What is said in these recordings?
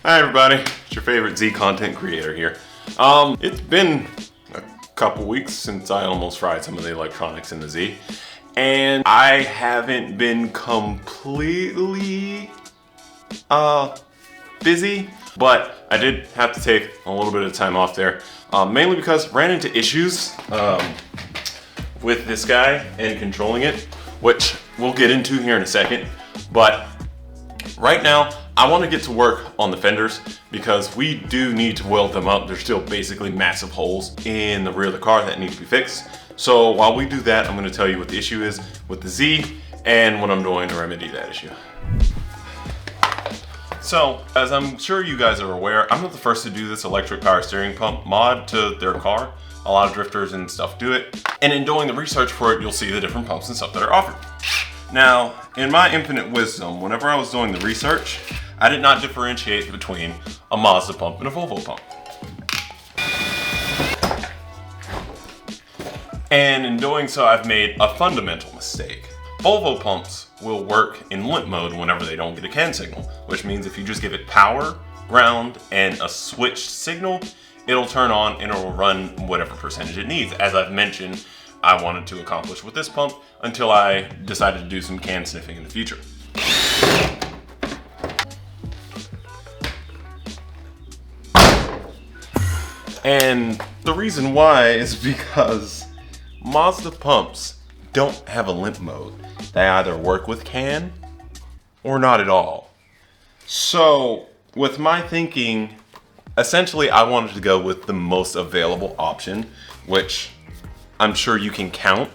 Hi everybody, it's your favorite Z content creator here. It's been a couple weeks since I almost fried some of the electronics in the Z, and I haven't been completely busy, but I did have to take a little bit of time off there, mainly because I ran into issues with this guy and controlling it, which we'll get into here in a second. But right now, I want to get to work on the fenders because we do need to weld them up. There's still basically massive holes in the rear of the car that need to be fixed. So while we do that, I'm going to tell you what the issue is with the Z and what I'm doing to remedy that issue. So, as I'm sure you guys are aware, I'm not the first to do this electric power steering pump mod to their car. A lot of drifters and stuff do it. And in doing the research for it, you'll see the different pumps and stuff that are offered. Now, in my infinite wisdom, whenever I was doing the research, I did not differentiate between a Mazda pump and a Volvo pump. And in doing so, I've made a fundamental mistake. Volvo pumps will work in limp mode whenever they don't get a CAN signal, which means if you just give it power, ground, and a switched signal, it'll turn on and it'll run whatever percentage it needs. As I've mentioned, I wanted to accomplish with this pump until I decided to do some CAN sniffing in the future. And the reason why is because Mazda pumps don't have a limp mode. They either work with CAN or not at all. So with my thinking, essentially I wanted to go with the most available option, which I'm sure you can count,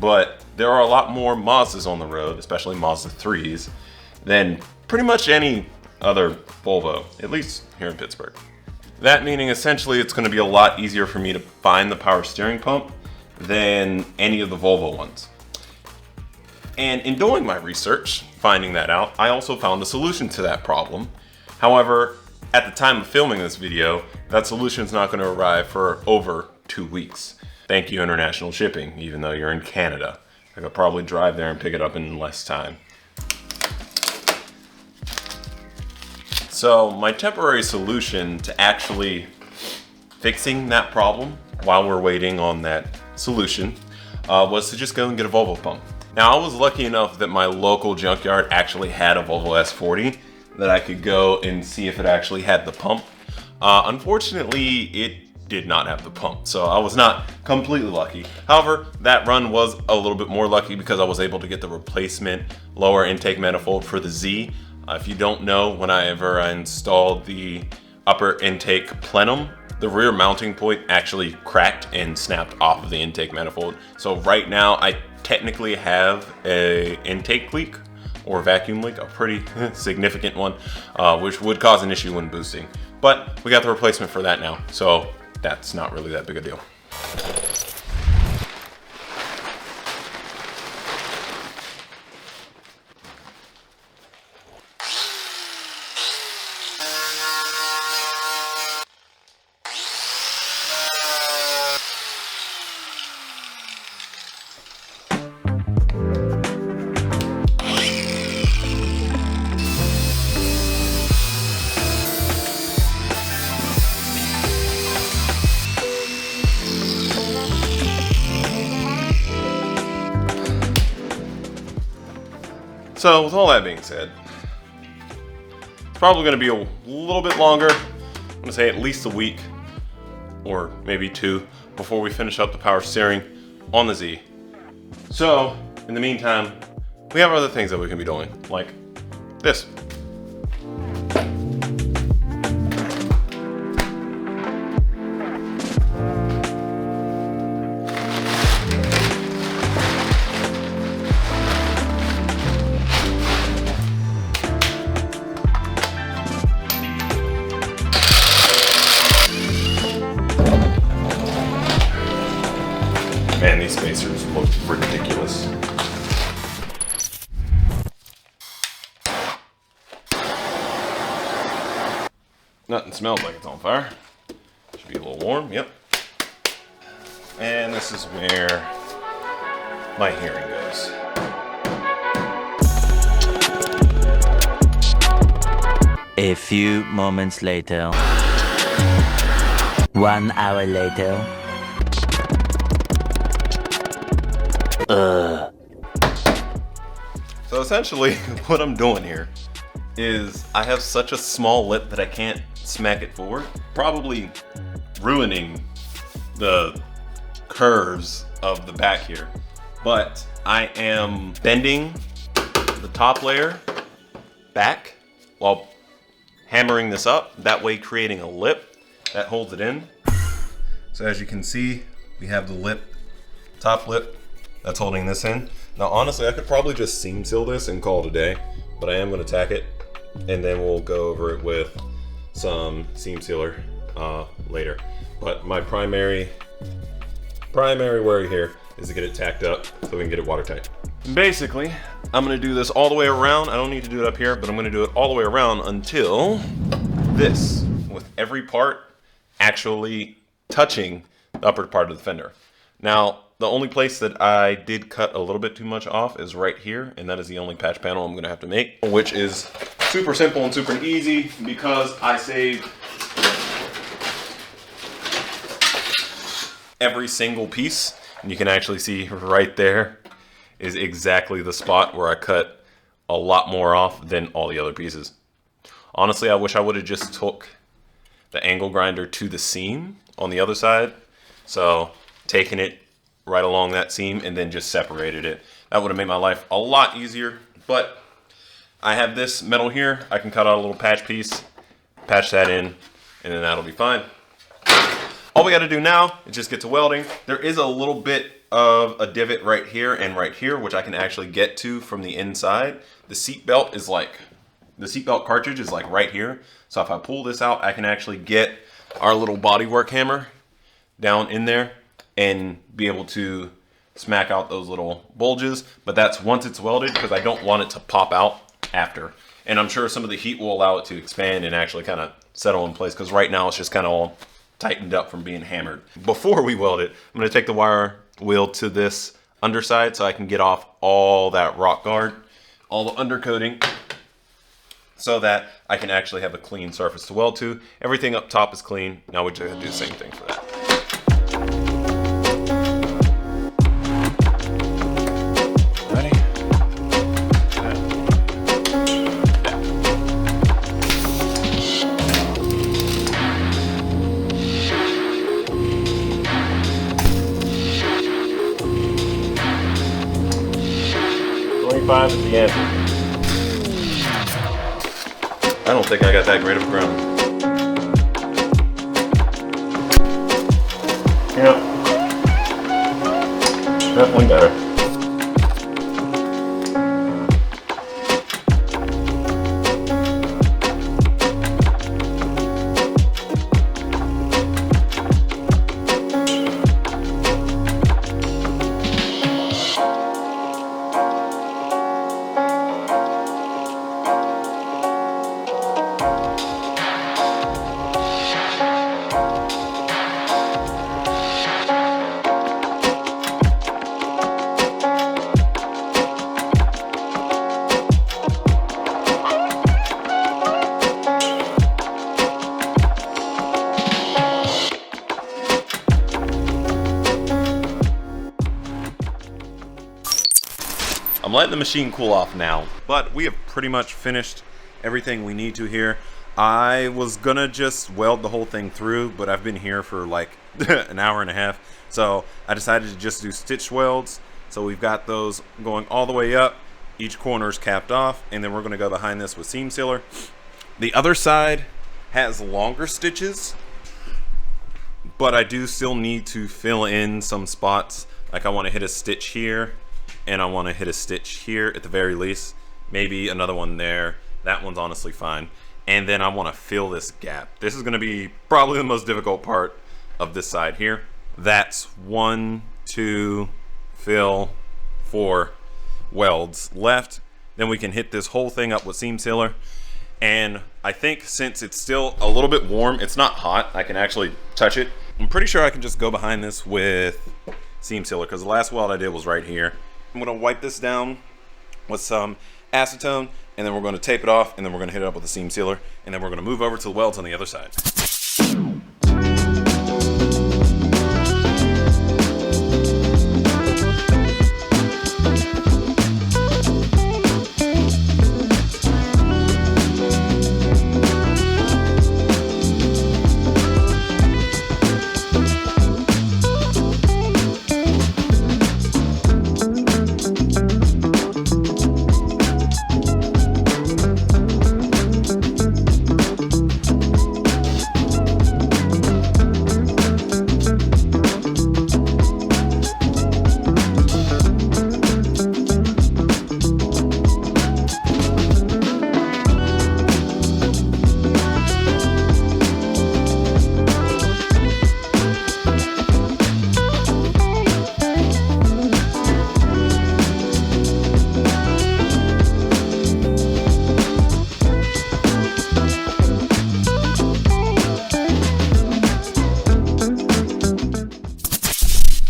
but there are a lot more Mazdas on the road, especially Mazda 3s, than pretty much any other Volvo, at least here in Pittsburgh. That meaning essentially it's going to be a lot easier for me to find the power steering pump than any of the Volvo ones. And in doing my research, finding that out, I also found a solution to that problem. However, at the time of filming this video, that solution is not going to arrive for over 2 weeks. Thank you, international shipping, even though you're in Canada. I could probably drive there and pick it up in less time. So my temporary solution to actually fixing that problem while we're waiting on that solution was to just go and get a Volvo pump. Now I was lucky enough that my local junkyard actually had a Volvo S40 that I could go and see if it actually had the pump. Unfortunately, it did not have the pump, so I was not completely lucky. However, that run was a little bit more lucky because I was able to get the replacement lower intake manifold for the Z. If you don't know, whenever I installed the upper intake plenum, the rear mounting point actually cracked and snapped off of the intake manifold. So right now I technically have a intake leak or vacuum leak, a pretty significant one, which would cause an issue when boosting. But we got the replacement for that now, so that's not really that big a deal. So with all that being said, it's probably going to be a little bit longer. I'm going to say at least a week or maybe 2 before we finish up the power steering on the Z. So in the meantime, we have other things that we can be doing, like this. Man, these spacers look ridiculous. Nothing smells like it's on fire. Should be a little warm, yep. And this is where my hearing goes. A few moments later. 1 hour later. So essentially, what I'm doing here is I have such a small lip that I can't smack it forward, probably ruining the curves of the back here. But I am bending the top layer back while hammering this up, that way creating a lip that holds it in. So as you can see, we have the lip, top lip, that's holding this in. Now honestly, I could probably just seam seal this and call it a day, but I am gonna tack it, and then we'll go over it with some seam sealer later. But my primary worry here is to get it tacked up so we can get it watertight. Basically, I'm gonna do this all the way around. I don't need to do it up here, but I'm gonna do it all the way around until this, with every part actually touching the upper part of the fender. Now, the only place that I did cut a little bit too much off is right here, and that is the only patch panel I'm gonna have to make, which is super simple and super easy because I saved every single piece. And you can actually see right there is exactly the spot where I cut a lot more off than all the other pieces. Honestly, I wish I would have just took the angle grinder to the seam on the other side. So taking it right along that seam and then just separated it. That would have made my life a lot easier. But I have this metal here. I can cut out a little patch piece, patch that in, and then that'll be fine. All we got to do now is just get to welding. There is a little bit of a divot right here and right here, which I can actually get to from the inside. The seat belt cartridge is like right here. So if I pull this out, I can actually get our little bodywork hammer down in there and be able to smack out those little bulges. But that's once it's welded, because I don't want it to pop out after. And I'm sure some of the heat will allow it to expand and actually kind of settle in place, because right now it's just kind of all tightened up from being hammered. Before we weld it, I'm going to take the wire wheel to this underside so I can get off all that rock guard, all the undercoating, so that I can actually have a clean surface to weld to. Everything up top is clean. Now we're just going to do the same thing for that. Ready? 25 is the answer. I don't think I got that great of a ground. Yeah. Definitely better. I'm letting the machine cool off now, but we have pretty much finished everything we need to here. I was gonna just weld the whole thing through, but I've been here for like an hour and a half, so I decided to just do stitch welds. So we've got those going all the way up, each corner is capped off, and then we're gonna go behind this with seam sealer. The other side has longer stitches, but I do still need to fill in some spots. Like I want to hit a stitch here, and I want to hit a stitch here at the very least, maybe another one there. That one's honestly fine. And then I want to fill this gap. This is going to be probably the most difficult part of this side here. That's 1, 2, fill, 4 welds left. Then we can hit this whole thing up with seam sealer. And I think since it's still a little bit warm, it's not hot, I can actually touch it. I'm pretty sure I can just go behind this with seam sealer, because the last weld I did was right here. I'm gonna wipe this down with some acetone, and then we're going to tape it off, and then we're going to hit it up with a seam sealer, and then we're going to move over to the welds on the other side.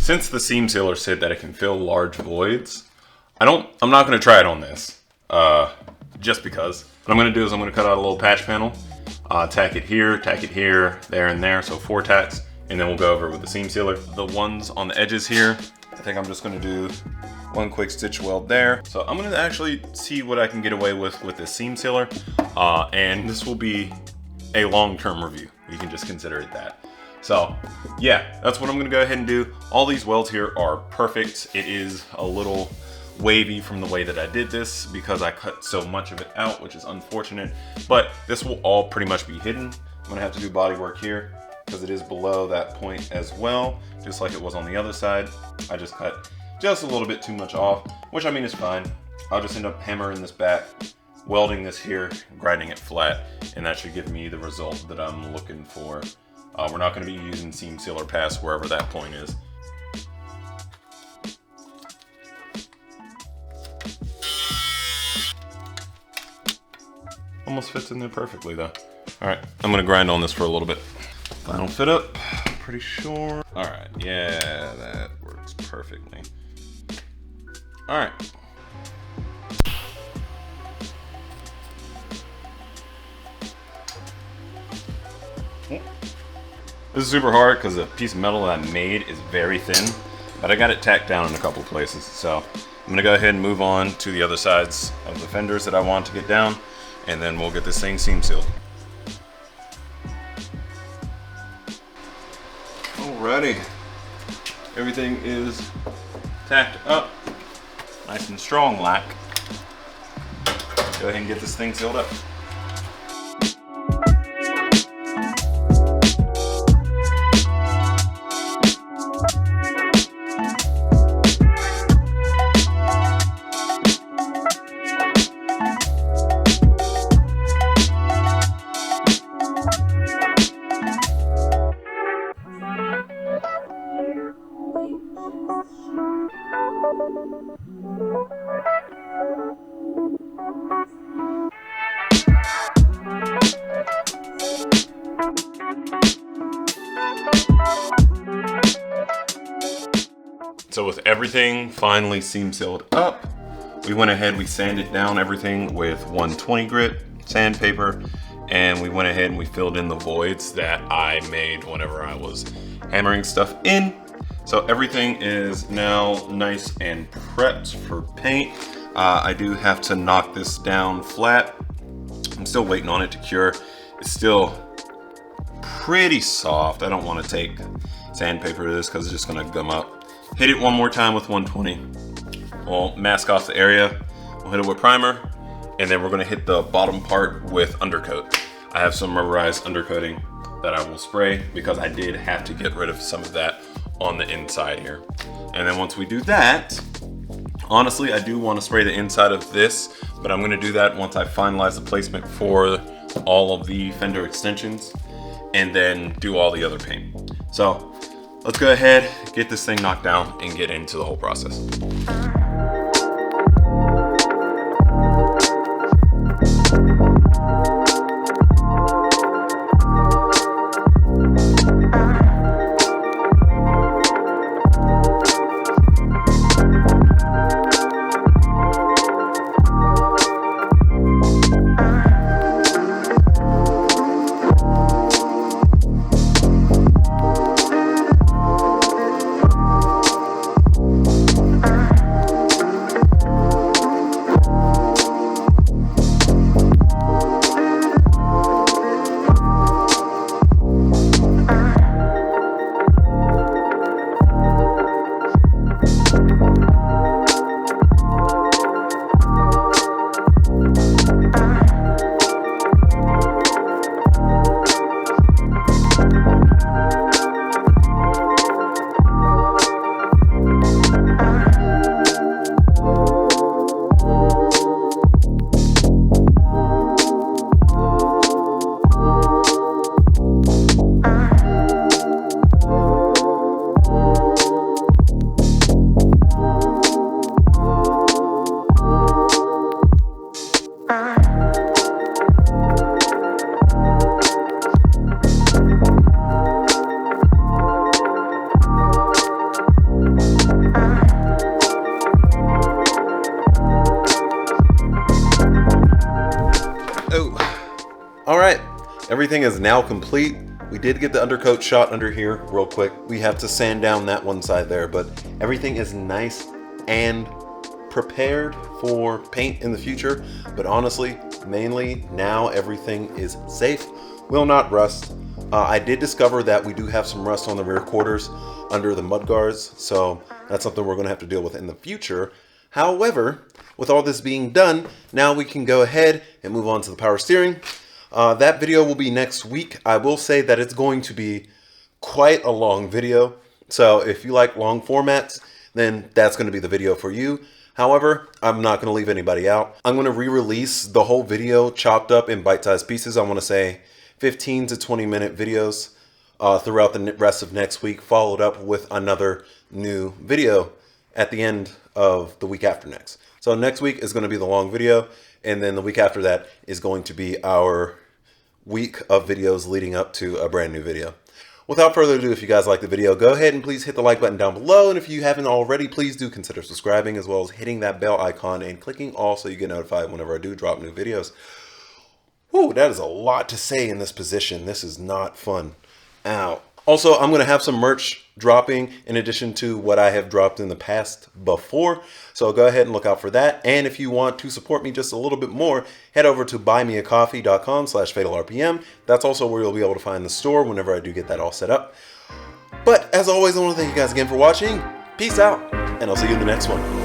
Since the seam sealer said that it can fill large voids, I'm not going to try it on this, just because. What I'm going to do is I'm going to cut out a little patch panel, tack it here, there and there, so 4 tacks, and then we'll go over it with the seam sealer. The ones on the edges here, I think I'm just going to do 1 quick stitch weld there. So I'm going to actually see what I can get away with this seam sealer, and this will be a long-term review. You can just consider it that. So yeah, that's what I'm gonna go ahead and do. All these welds here are perfect. It is a little wavy from the way that I did this because I cut so much of it out, which is unfortunate, but this will all pretty much be hidden. I'm gonna have to do body work here because it is below that point as well, just like it was on the other side. I just cut just a little bit too much off, which I mean is fine. I'll just end up hammering this back, welding this here, grinding it flat, and that should give me the result that I'm looking for. We're not going to be using seam sealer pass wherever that point is. Almost fits in there perfectly though. Alright, I'm going to grind on this for a little bit. Final fit up, pretty sure. Alright, yeah, that works perfectly. Alright. This is super hard because the piece of metal that I made is very thin, but I got it tacked down in a couple of places. So I'm gonna go ahead and move on to the other sides of the fenders that I want to get down, and then we'll get this thing seam sealed. Alrighty, everything is tacked up, nice and strong like. Go ahead and get this thing sealed up. So with everything finally seam sealed up, we went ahead, we sanded down everything with 120 grit sandpaper, and we went ahead and we filled in the voids that I made whenever I was hammering stuff in. So everything is now nice and prepped for paint. I do have to knock this down flat. I'm still waiting on it to cure. It's still pretty soft. I don't want to take sandpaper to this because it's just gonna gum up. Hit it one more time with 120. We'll mask off the area. We'll hit it with primer, and then we're gonna hit the bottom part with undercoat. I have some rubberized undercoating that I will spray because I did have to get rid of some of that on the inside here. And then once we do that, honestly, I do want to spray the inside of this, but I'm gonna do that once I finalize the placement for all of the fender extensions and then do all the other paint. So let's go ahead, get this thing knocked down and get into the whole process. Oh. All right, everything is now complete. We did get the undercoat shot under here real quick. We have to sand down that one side there, but everything is nice and prepared for paint in the future. But honestly, mainly now everything is safe, will not rust. I did discover that we do have some rust on the rear quarters under the mud guards, so that's something we're going to have to deal with in the future. However, with all this being done, now we can go ahead and move on to the power steering. That video will be next week. I will say that it's going to be quite a long video, so if you like long formats, then that's going to be the video for you. However, I'm not going to leave anybody out. I'm going to re-release the whole video chopped up in bite-sized pieces. I want to say 15 to 20 minute videos throughout the rest of next week, followed up with another new video at the end of the week after next. So next week is going to be the long video, and then the week after that is going to be our week of videos leading up to a brand new video. Without further ado, if you guys like the video, go ahead and please hit the like button down below. And if you haven't already, please do consider subscribing, as well as hitting that bell icon and clicking all so you get notified whenever I do drop new videos. Whew, that is a lot to say in this position. This is not fun. Ow. Also, I'm going to have some merch dropping in addition to what I have dropped in the past before. So go ahead and look out for that. And if you want to support me just a little bit more, head over to buymeacoffee.com/FatalRPM. That's also where you'll be able to find the store whenever I do get that all set up. But as always, I want to thank you guys again for watching. Peace out, and I'll see you in the next one.